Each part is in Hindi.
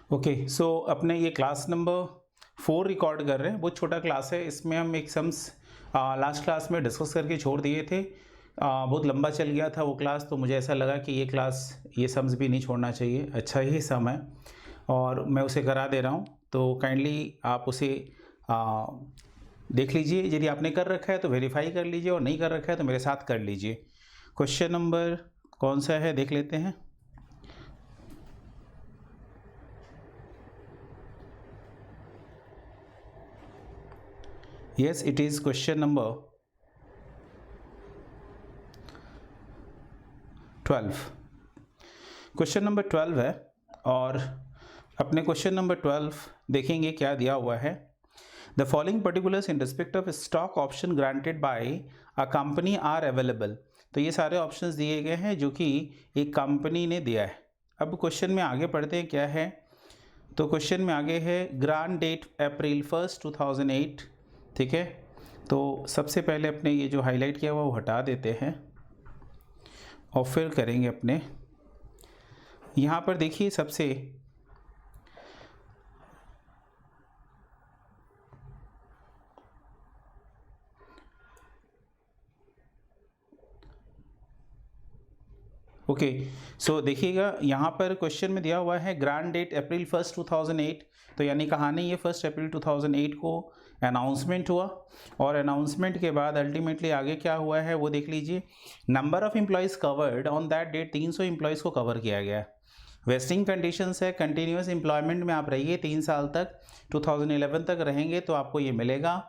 ओके सो अपने ये क्लास नंबर 4 रिकॉर्ड कर रहे हैं। बहुत छोटा क्लास है। इसमें हम एक सम्स लास्ट क्लास में डिस्कस करके छोड़ दिए थे। बहुत लंबा चल गया था वो क्लास, तो मुझे ऐसा लगा कि ये सम्स भी नहीं छोड़ना चाहिए। अच्छा ही सम है और मैं उसे करा दे रहा हूँ, तो काइंडली आप उसे देख लीजिए। यदि आपने कर रखा है तो वेरीफाई कर लीजिए, और नहीं कर रखा है तो मेरे साथ कर लीजिए। क्वेश्चन नंबर कौन सा है देख लेते हैं। Yes, it is question number 12। Question number 12 है, और अपने क्वेश्चन नंबर 12 देखेंगे क्या दिया हुआ है। The following particulars in respect of stock option granted by a company are available. तो ये सारे ऑप्शंस दिए गए हैं जो कि एक कंपनी ने दिया है। अब क्वेश्चन में आगे पढ़ते हैं क्या है। तो क्वेश्चन में आगे है ग्रांट डेट अप्रैल 1, 2008। ठीक है, तो सबसे पहले अपने ये जो हाईलाइट किया हुआ वो हटा देते हैं और फिर करेंगे अपने यहाँ पर देखिए सबसे ओके। सो देखिएगा यहाँ पर क्वेश्चन में दिया हुआ है ग्रांट डेट अप्रैल 1, 2008। तो यानी कहानी ये 1 अप्रैल 2008 को अनाउंसमेंट हुआ, और अनाउंसमेंट के बाद अल्टीमेटली आगे क्या हुआ है वो देख लीजिए। Number of employees covered on that date 300 employees को कवर किया गया। वेस्टिंग कंडीशंस है, कंटिन्यूस एम्प्लॉयमेंट में आप रहिए 3 साल तक, 2011 तक रहेंगे तो आपको ये मिलेगा।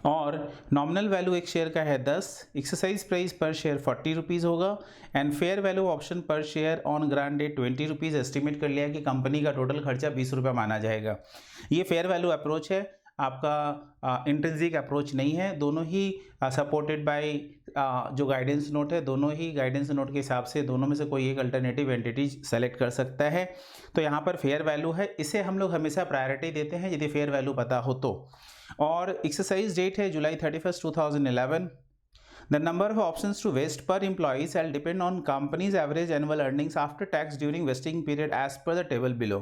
और नॉमिनल वैल्यू एक शेयर का है 10, exercise price per share 40 rupees होगा, and fair value option per share on grant date 20 rupees. Estimate कर लिया कि कंपनी का टोटल खर्चा 20 रुपये माना जाएगा। ये फेयर वैल्यू अप्रोच है, आपका इंट्रिंसिक अप्रोच नहीं है। दोनों ही सपोर्टेड बाय जो गाइडेंस नोट है, दोनों ही गाइडेंस नोट के हिसाब से दोनों में से कोई एक अल्टरनेटिव एंटिटी सेलेक्ट कर सकता है। तो यहाँ पर फेयर वैल्यू है, इसे हम लोग हमेशा प्रायोरिटी देते हैं यदि फेयर वैल्यू पता हो तो। और एक्सरसाइज डेट है जुलाई 31, 2011। The number of options to vest per employee shall depend on company's average annual earnings after tax during vesting period as per the table below।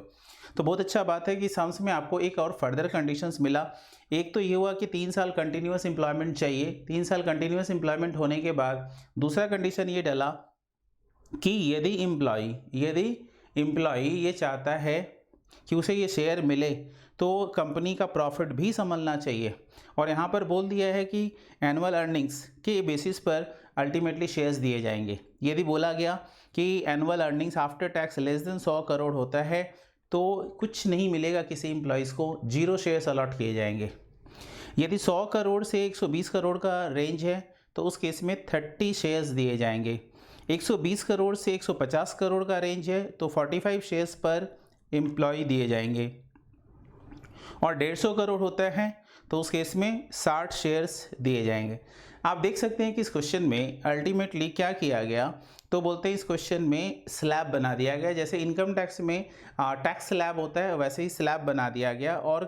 तो बहुत अच्छा बात है कि सम्स में आपको एक और फर्दर कंडीशंस मिला। एक तो ये हुआ कि 3 साल कंटिन्यूस एम्प्लॉयमेंट चाहिए। 3 साल कंटिन्यूस एम्प्लॉयमेंट होने के बाद दूसरा कंडीशन ये डला कि यदि एम्प्लॉय ये चाहता है कि उसे ये शेयर मिले तो कंपनी का प्रॉफिट भी संभलना चाहिए। और यहाँ पर बोल दिया है कि एनुअल अर्निंग्स के बेसिस पर अल्टीमेटली शेयर्स दिए जाएंगे। यदि बोला गया कि annual earnings after tax less than 100 crore होता है तो कुछ नहीं मिलेगा किसी एम्प्लॉयज़ को, 0 शेयर्स अलॉट किए जाएंगे। यदि 100 करोड़ से 120 करोड़ का रेंज है तो उस केस में 30 शेयर्स दिए जाएंगे। 120 करोड़ से 150 करोड़ का रेंज है तो 45 शेयर्स पर एम्प्लॉय दिए जाएंगे। और 150 करोड़ होता है तो उस केस में 60 शेयर्स दिए जाएंगे। आप देख सकते हैं कि इस क्वेश्चन में अल्टीमेटली क्या किया गया, तो बोलते हैं इस क्वेश्चन में स्लैब बना दिया गया। जैसे इनकम टैक्स में टैक्स स्लैब होता है वैसे ही स्लैब बना दिया गया, और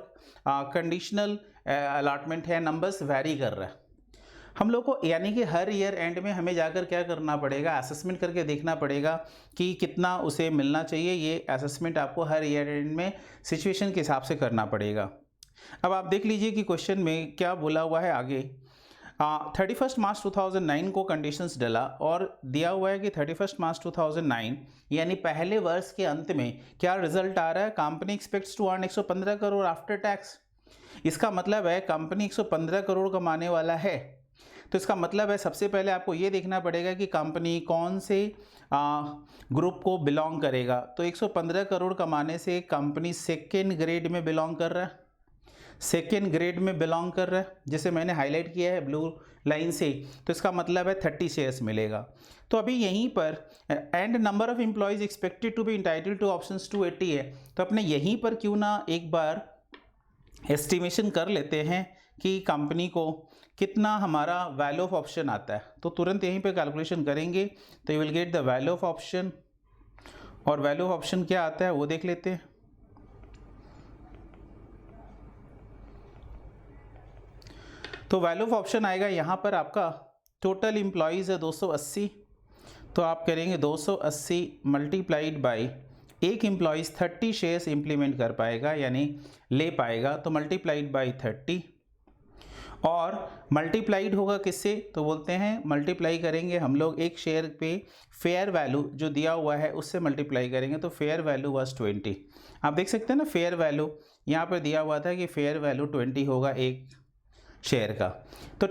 कंडीशनल अलॉटमेंट है, नंबर्स वैरी कर रहा है हम लोग को। यानी कि हर ईयर एंड में हमें जाकर क्या करना पड़ेगा, असेसमेंट करके देखना पड़ेगा कि कितना उसे मिलना चाहिए। ये असेसमेंट आपको हर ईयर एंड में सिचुएशन के हिसाब से करना पड़ेगा। अब आप देख लीजिए कि क्वेश्चन में क्या बोला हुआ है आगे। 31 मार्च 2009 को कंडीशंस डला और दिया हुआ है कि 31 मार्च 2009 यानी पहले वर्ष के अंत में क्या रिजल्ट आ रहा है। Company expects to earn 115 crore after tax. इसका मतलब है कंपनी 115 करोड़ कमाने वाला है। तो इसका मतलब है सबसे पहले आपको ये देखना पड़ेगा कि कंपनी कौन से ग्रुप को बिलोंग करेगा। तो 115 करोड़ कमाने से कंपनी सेकेंड ग्रेड में बिलोंग कर रहा है, सेकेंड ग्रेड में बिलोंग कर रहा है, जैसे मैंने हाईलाइट किया है ब्लू लाइन से। तो इसका मतलब है 30 शेयर्स मिलेगा। तो अभी यहीं पर and number of employees expected to be entitle to options 280 है। तो अपने यहीं पर क्यों ना एक बार एस्टिमेशन कर लेते हैं कि कंपनी को कितना हमारा वैल्यू ऑफ ऑप्शन आता है। तो तुरंत यहीं पे कैलकुलेशन करेंगे तो you will get the value of option. और वैल्यू ऑफ ऑप्शन क्या आता है वो देख लेते हैं। तो वैल्यू ऑफ ऑप्शन आएगा यहाँ पर आपका टोटल एम्प्लॉयज़ है 280। तो आप करेंगे 280 मल्टीप्लाइड बाई एक एम्प्लॉइज़ 30 शेयर्स इम्प्लीमेंट कर पाएगा यानी ले पाएगा, तो मल्टीप्लाइड बाई 30 और मल्टीप्लाइड होगा किससे, तो बोलते हैं मल्टीप्लाई करेंगे हम लोग एक शेयर पे फेयर वैल्यू जो दिया हुआ है उससे मल्टीप्लाई करेंगे, तो फेयर वैल्यू वाज 20। आप देख सकते हैं ना फेयर वैल्यू यहाँ पर दिया हुआ था कि फेयर वैल्यू 20 होगा एक शेयर का, तो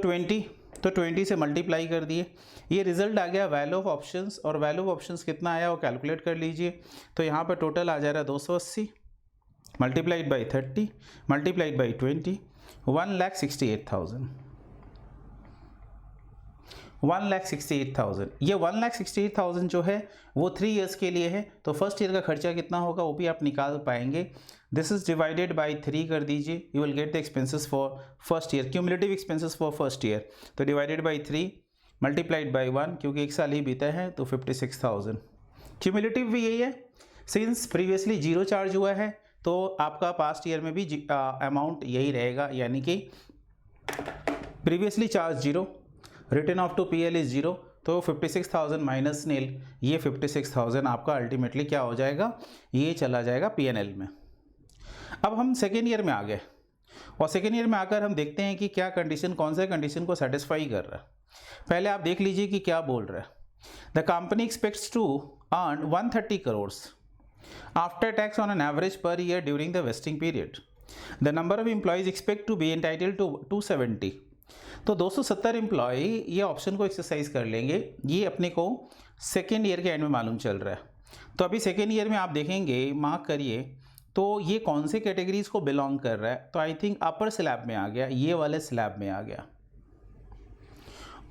20 से मल्टीप्लाई कर दिए, ये रिजल्ट आ गया वैल्यू ऑफ ऑप्शंस। और वैल्यू ऑफ ऑप्शंस कितना आया वो कैलकुलेट कर लीजिए, तो यहाँ पर टोटल आ जा रहा है 280 मल्टीप्लाइड बाई 30 मल्टीप्लाइड बाई 20, 1,68,000। 1,68,000, ये 1,68,000 जो है वो 3 ईयर्स के लिए है, तो फर्स्ट ईयर का खर्चा कितना होगा वो भी आप निकाल पाएंगे। दिस इज डिवाइडेड बाय 3 कर दीजिए, you will get the expenses for first year, cumulative expenses for first year, तो डिवाइडेड बाय 3 मल्टीप्लाइड बाय 1 क्योंकि एक साल ही बीता है, तो 56,000। क्यूमुलेटिव भी यही है, सिंस प्रीवियसली जीरो चार्ज हुआ है तो आपका पास्ट ईयर में भी अमाउंट यही रहेगा, यानी कि previously charge zero, written off to PL is zero, तो 56,000 माइनस नील, ये 56,000 आपका अल्टीमेटली क्या हो जाएगा, ये चला जाएगा पीएनएल में। अब हम सेकेंड ईयर में आ गए और सेकेंड ईयर में आकर हम देखते हैं कि क्या कंडीशन, कौन सा कंडीशन को सेटिस्फाई कर रहा है। पहले आप देख लीजिए कि क्या बोल रहा है। The company expects to earn 130 crore after tax on an average per year during the vesting period. The number of employees expect to be entitled to 270, तो 270 एम्प्लॉय, ये ऑप्शन को एक्सरसाइज कर लेंगे, ये अपने को सेकेंड ईयर के एंड में मालूम चल रहा है। तो अभी सेकेंड ईयर में आप देखेंगे, मार्क करिए, तो ये कौन से कैटेगरीज को बिलोंग कर रहा है, तो आई थिंक अपर स्लैब में आ गया, ये वाले स्लैब में आ गया।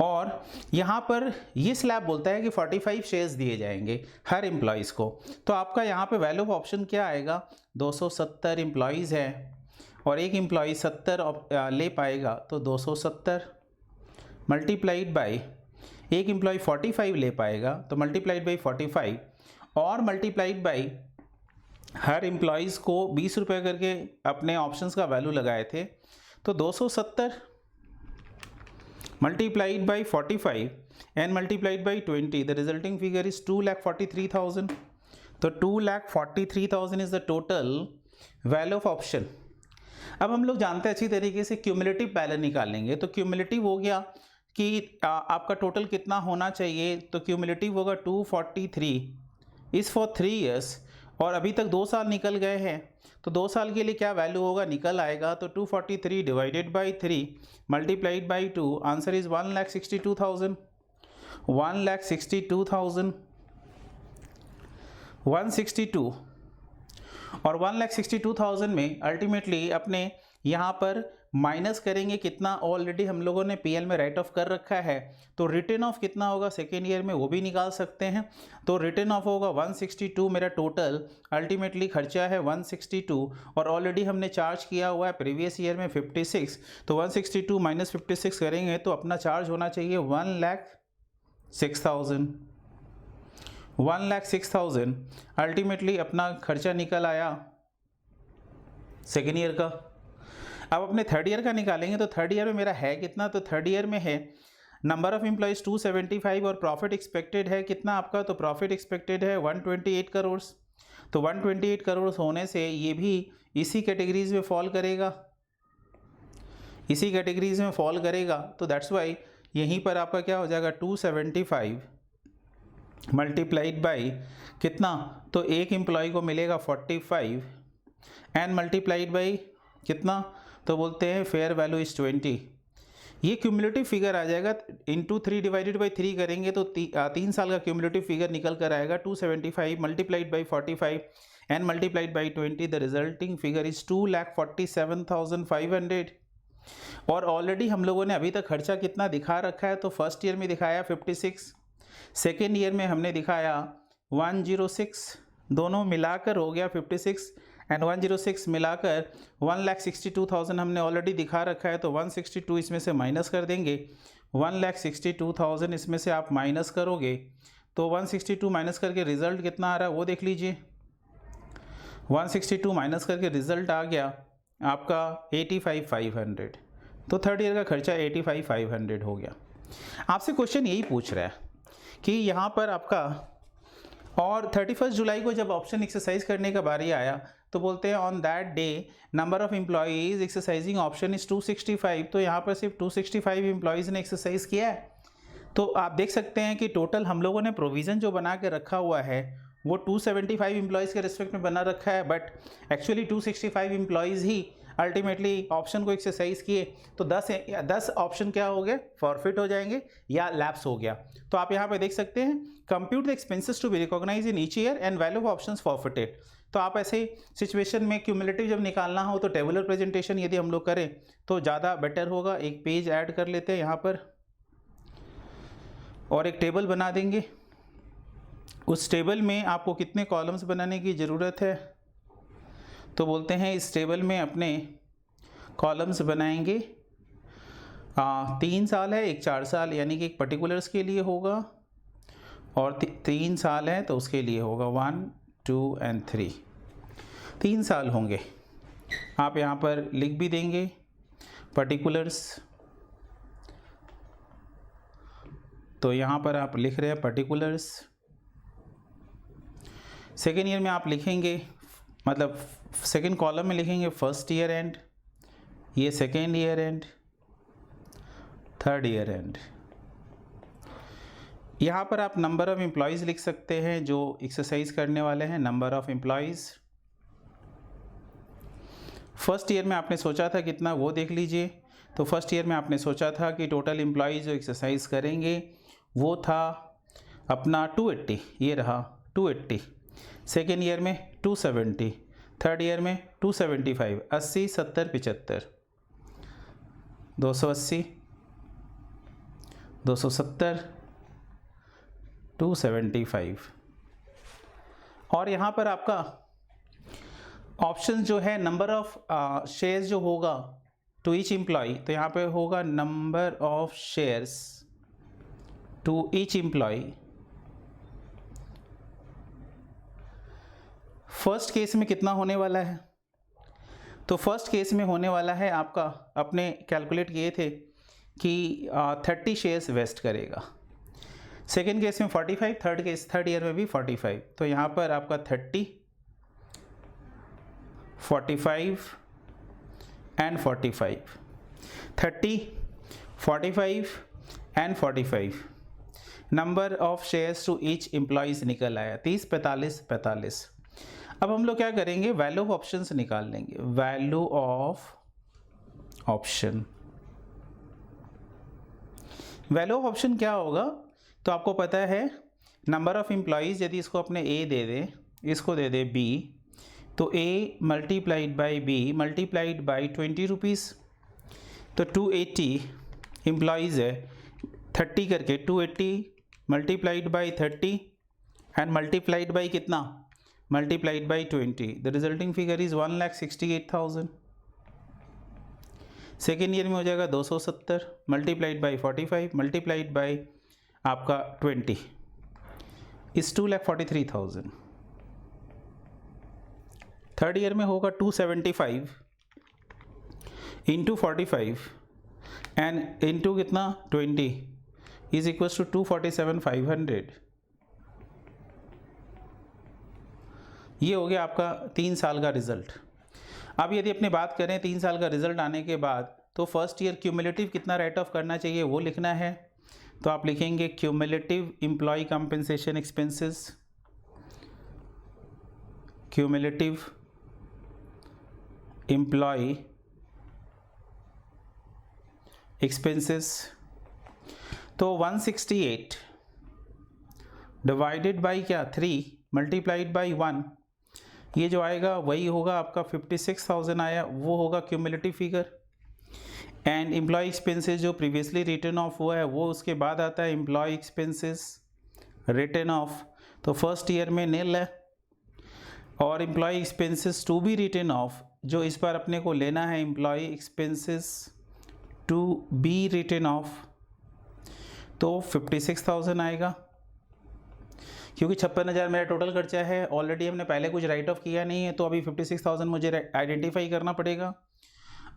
और यहाँ पर ये स्लैब बोलता है कि 45 शेयर्स दिए जाएंगे हर एम्प्लॉयज़ को, तो आपका यहाँ पे वैल्यू ऑफ ऑप्शन क्या आएगा, 270 एम्प्लॉयज़ है और एक एम्प्लॉय 70 ले पाएगा, तो 270 मल्टीप्लाइड बाई एक एम्प्लॉय 45 ले पाएगा, तो मल्टीप्लाइड बाई 45 और मल्टीप्लाइड बाई हर एम्प्लॉयज़ को 20 रुपये करके अपने ऑप्शंस का वैल्यू लगाए थे, तो 270 multiplied by 45 and multiplied by 20, the resulting figure is 2,43,000. तो 2,43,000 is the total value of option. अब हम लोग जानते हैं अच्छी तरीके से क्यूमुलेटिव बैलेंस निकालेंगे, तो क्यूमुलेटिव हो गया कि आपका टोटल कितना होना चाहिए, तो क्यूमुलेटिव होगा 243 इज़ फॉर 3 ईयर्स और अभी तक 2 साल निकल गए हैं, तो 2 साल के लिए क्या वैल्यू होगा, निकल आएगा, तो 243 divided by 3 multiplied by 2, answer is 1,62,000। 1,62,000 162 और 1,62,000 में अल्टीमेटली अपने यहाँ पर माइनस करेंगे कितना, ऑलरेडी हम लोगों ने पीएल में राइट ऑफ कर रखा है, तो रिटर्न ऑफ कितना होगा सेकेंड ईयर में वो भी निकाल सकते हैं, तो रिटर्न ऑफ होगा 162, मेरा टोटल अल्टीमेटली खर्चा है 162 और ऑलरेडी हमने चार्ज किया हुआ है प्रीवियस ईयर में 56, तो 162 माइनस 56 करेंगे तो अपना चार्ज होना चाहिए 1,06,000। 1,06,000 अल्टीमेटली अपना खर्चा निकल आया सेकेंड ईयर का। अब अपने थर्ड ईयर का निकालेंगे, तो थर्ड ईयर में मेरा है कितना, तो थर्ड ईयर में है नंबर ऑफ एम्प्लॉयज़ 275 और प्रॉफिट एक्सपेक्टेड है कितना आपका, तो प्रॉफिट एक्सपेक्टेड है 128 करोड़। तो 128 करोड़ होने से ये भी इसी कैटेगरीज में फॉल करेगा, इसी कैटेगरीज में फॉल करेगा, तो दैट्स वाई यहीं पर आपका क्या हो जाएगा 275 मल्टीप्लाइड बाई कितना, तो एक एम्प्लॉय को मिलेगा 45 एंड मल्टीप्लाइड बाई कितना, तो बोलते हैं फेयर वैल्यू इज 20। ये क्यूमुलेटिव फिगर आ जाएगा, इंटू 3 डिवाइडेड बाई 3 करेंगे तो 3 साल का क्यूमुलेटिव फिगर निकल कर आएगा 275 multiplied by 45 and multiplied by 20, the resulting figure is 2,47,500। और ऑलरेडी हम लोगों ने अभी तक खर्चा कितना दिखा रखा है, तो फर्स्ट ईयर में दिखाया 56, सेकेंड ईयर में हमने दिखाया 106, दोनों मिलाकर हो गया 56 एंड 106 मिलाकर 1,62,000 हमने ऑलरेडी दिखा रखा है, तो 162 इसमें से माइनस कर देंगे, 1,62,000 इसमें से आप माइनस करोगे तो 162 माइनस करके रिजल्ट कितना आ रहा है वो देख लीजिए। 162 माइनस करके रिजल्ट आ गया आपका 85,500, तो थर्ड ईयर का खर्चा 85,500 हो गया। आपसे क्वेश्चन यही पूछ रहा है कि यहाँ पर आपका और 31 जुलाई को जब ऑप्शन एक्सरसाइज करने का बारी आया तो बोलते हैं on that day number of employees exercising option is 265। तो यहाँ पर सिर्फ 265 एम्प्लॉयज़ ने एक्सरसाइज किया है। तो आप देख सकते हैं कि टोटल हम लोगों ने प्रोविज़न जो बना के रखा हुआ है वो 275 एम्प्लॉयज़ के रिस्पेक्ट में बना रखा है, but actually 265 employees he ultimately option को एक्सरसाइज किए। तो 10 ऑप्शन क्या हो गए, फॉरफिट हो जाएंगे या लैप्स हो गया। तो आप यहाँ पे देख सकते हैं compute the expenses to be recognise in each year and value of options forfeited. तो आप ऐसे सिचुएशन में क्यूमुलेटिव जब निकालना हो तो टेबुलर प्रेजेंटेशन यदि हम लोग करें तो ज़्यादा बेटर होगा। एक पेज ऐड कर लेते हैं यहाँ पर और एक टेबल बना देंगे। उस टेबल में आपको कितने कॉलम्स बनाने की ज़रूरत है, तो बोलते हैं इस टेबल में अपने कॉलम्स बनाएंगे 3 साल है, एक 4 साल, यानी कि एक पर्टिकुलर्स के लिए होगा, और 3 साल है तो उसके लिए होगा 1, 2 एंड 3। 3 साल होंगे। आप यहाँ पर लिख भी देंगे पर्टिकुलर्स। तो यहाँ पर आप लिख रहे हैं पर्टिकुलर्स। सेकेंड ईयर में आप लिखेंगे, मतलब सेकेंड कॉलम में लिखेंगे फर्स्ट ईयर एंड, ये second year and, third year and. यहाँ पर आप नंबर ऑफ़ एम्प्लॉयज़ लिख सकते हैं जो एक्सरसाइज करने वाले हैं। Number of employees first year में आपने सोचा था कितना, वो देख लीजिए। तो फर्स्ट ईयर में आपने सोचा था कि टोटल एम्प्लॉयज़ जो एक्सरसाइज करेंगे वो था अपना 280, ये रहा 280। सेकेंड ईयर में 270, थर्ड ईयर में 275, 80, 70, 75, 280, 270, 275। और यहाँ पर आपका ऑप्शन जो है नंबर ऑफ शेयर्स जो होगा टू ईच एम्प्लॉय, तो यहाँ पे होगा number of shares to each employee. First case में कितना होने वाला है, तो फर्स्ट केस में होने वाला है आपका, अपने कैलकुलेट किए थे कि 30 शेयर्स वेस्ट करेगा। सेकेंड केस में 45, थर्ड ईयर में भी 45। तो यहाँ पर आपका 30, 45 and 45, 30, 45 and 45। Number of shares to each employees निकल आया 30, 45, 45। अब हम लोग क्या करेंगे, वैल्यू ऑफ ऑप्शंस निकाल लेंगे। Value of option, value of option क्या होगा, तो आपको पता है नंबर ऑफ एम्प्लॉयज़, यदि इसको अपने ए दे दे, इसको दे दे बी, तो A multiplied by B multiplied by 20 rupees. तो 280 एम्प्लॉयज़ है, 30 करके 280 multiplied by 30 and multiplied by कितना, multiplied by 20। The resulting figure is 1,68,000। Second year में हो जाएगा 270 मल्टीप्लाइड बाई 45 मल्टीप्लाइड बाई आपका 20 इस 2,43,000। थर्ड ईयर में होगा 275 इंटू 45 एंड इंटू कितना 20 इज इक्वल टू 247,500। ये हो गया आपका 3 साल का रिजल्ट। अब यदि अपनी बात करें 3 साल का रिजल्ट आने के बाद, तो फर्स्ट ईयर क्यूमुलेटिव कितना राइट ऑफ करना चाहिए वो लिखना है। तो आप लिखेंगे cumulative employee compensation expenses, cumulative employee expenses. तो 168 डिवाइडेड बाई क्या 3 मल्टीप्लाइड बाई 1, ये जो आएगा वही होगा आपका 56,000 आया, वो होगा cumulative figure. And employee expenses जो प्रीवियसली रिटर्न ऑफ हुआ है वो उसके बाद आता है एम्प्लॉय एक्सपेंसेस रिटर्न ऑफ, तो फर्स्ट ईयर में निल है। और employee expenses to be written off, जो इस बार अपने को लेना है employee expenses to be written off, तो 56,000 आएगा। क्योंकि 56,000 मेरा टोटल खर्चा है, ऑलरेडी हमने पहले कुछ राइट ऑफ किया नहीं है, तो अभी 56,000 मुझे आइडेंटिफाई करना पड़ेगा।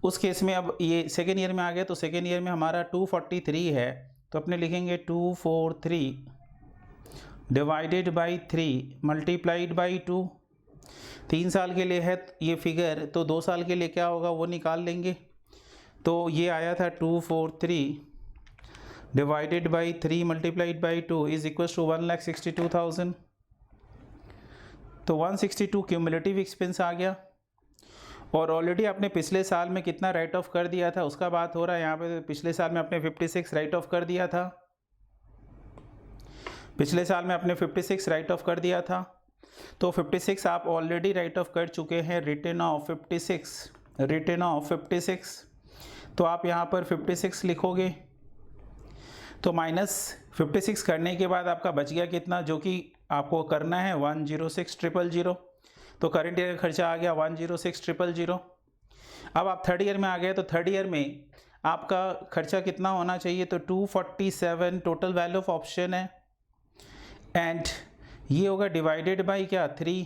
उस केस में अब ये सेकेंड ईयर में आ गया, तो सेकेंड ईयर में हमारा 243 है, तो अपने लिखेंगे 243 डिवाइडेड बाई 3 मल्टीप्लाइड बाई 2। 3 साल के लिए है ये फिगर, तो 2 साल के लिए क्या होगा वो निकाल लेंगे। तो ये आया था 243 divided by 3 multiplied by 2 is equal to 1,62,000। तो 162 क्यूमुलेटिव एक्सपेंस आ गया। और ऑलरेडी आपने पिछले साल में कितना राइट ऑफ कर दिया था उसका बात हो रहा है यहाँ पे। पिछले साल में आपने 56 राइट ऑफ कर दिया था, पिछले साल में आपने 56 राइट ऑफ कर दिया था। तो 56 आप ऑलरेडी राइट ऑफ कर चुके हैं, रिटर्न ऑफ 56, रिटर्न ऑफ 56। तो आप यहाँ पर 56 लिखोगे, तो माइनस 56 करने के बाद आपका बच गया कितना, जो कि आपको करना है 106,000। तो करंट ईयर का खर्चा आ गया 106,000। अब आप थर्ड ईयर में आ गए, तो थर्ड ईयर में आपका खर्चा कितना होना चाहिए, तो 247 टोटल वैल्यू ऑफ ऑप्शन है। एंड ये होगा डिवाइडेड बाई क्या 3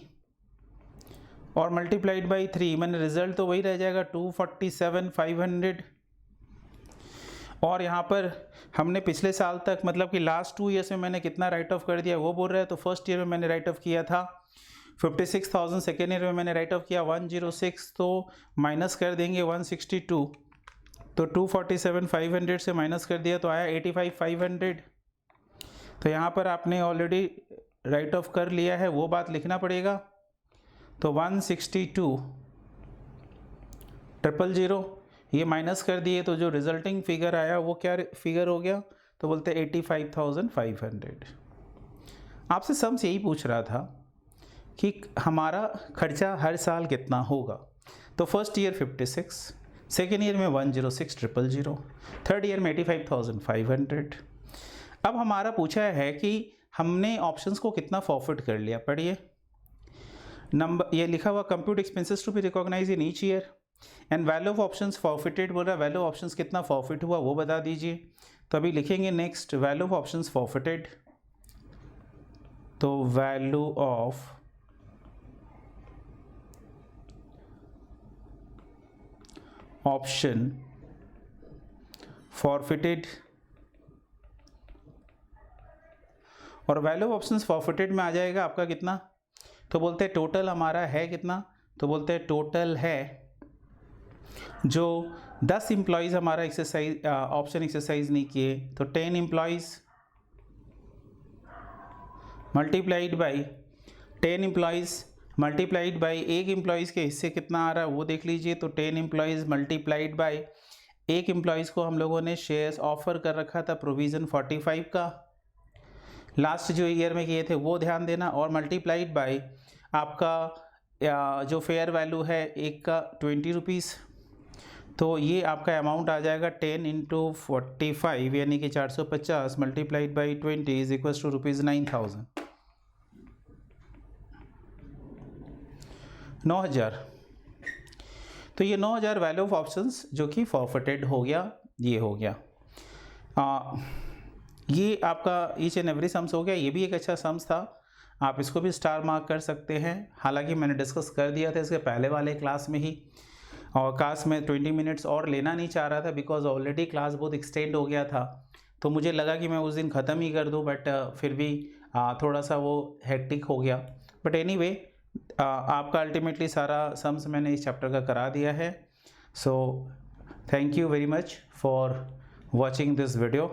और मल्टीप्लाइड बाई 3, मैंने रिजल्ट तो वही रह जाएगा 247,500। और यहाँ पर हमने पिछले साल तक मतलब कि लास्ट 2 ईयर्स में मैंने कितना राइट ऑफ कर दिया वो बोल रहा है। तो फर्स्ट ईयर में मैंने राइट ऑफ किया था 56,000, सेकेंड ईयर में मैंने राइट ऑफ किया 106, तो माइनस कर देंगे 162। तो 247,500 से माइनस कर दिया तो आया 85,500। तो यहाँ पर आपने ऑलरेडी राइट ऑफ कर लिया है, वो बात लिखना पड़ेगा। तो 162,000 ये माइनस कर दिए, तो जो रिजल्टिंग फिगर आया वो क्या फिगर हो गया, तो बोलते 85,500। आपसे सम्स यही पूछ रहा था कि हमारा खर्चा हर साल कितना होगा। तो फर्स्ट ईयर 56, सेकेंड ईयर में 106,000, थर्ड ईयर में 85,500। अब हमारा पूछा है कि हमने ऑप्शंस को कितना फॉरफिट कर लिया। पढ़िए नंबर, ये लिखा हुआ compute expenses to be recognise in each year and value of options forfeited बोल रहा है, वैल्यू ऑफ ऑप्शंस कितना फॉरफिट हुआ वो बता दीजिए। तो अभी लिखेंगे next value of options forfeited. तो वैल्यू ऑफ ऑप्शन फॉरफिटेड, और वैल्यू ऑफ ऑप्शंस फॉरफिटेड में आ जाएगा आपका कितना, तो बोलते हैं टोटल हमारा है कितना, तो बोलते हैं टोटल है जो 10 एम्प्लॉयज़ हमारा एक्सरसाइज ऑप्शन एक्सरसाइज नहीं किए, तो 10 employees multiplied by 10 employees multiplied by एक एम्प्लॉयज़ के हिस्से कितना आ रहा है वो देख लीजिए। तो 10 एम्प्लॉयज़ मल्टीप्लाइड बाई एक एम्प्लॉयज़ को हम लोगों ने शेयर्स ऑफर कर रखा था प्रोविज़न 45 का, लास्ट जो ईयर में किए थे वो ध्यान देना, और मल्टीप्लाइड बाई आपका जो फेयर वैल्यू है एक का 20 रुपीज़। तो ये आपका अमाउंट आ जाएगा 10 × 45 यानी कि 450 multiplied by 20 is equal to ₹9,000, 9,000। तो ये 9,000 वैल्यू ऑफ ऑप्शंस जो कि फॉरफिटेड हो गया, ये हो गया। ये आपका ईच एंड एवरी सम्स हो गया। ये भी एक अच्छा सम्स था, आप इसको भी स्टार मार्क कर सकते हैं। हालांकि मैंने डिस्कस कर दिया था इसके पहले वाले क्लास में ही, और क्लास में 20 मिनट्स और लेना नहीं चाह रहा था बिकॉज ऑलरेडी क्लास बहुत एक्सटेंड हो गया था। तो मुझे लगा कि मैं उस दिन ख़त्म ही कर दूं, बट फिर भी थोड़ा सा वो हेक्टिक हो गया। बट एनीवे आपका अल्टीमेटली सारा सम्स मैंने इस चैप्टर का करा दिया है। So thank you very much for watching this video.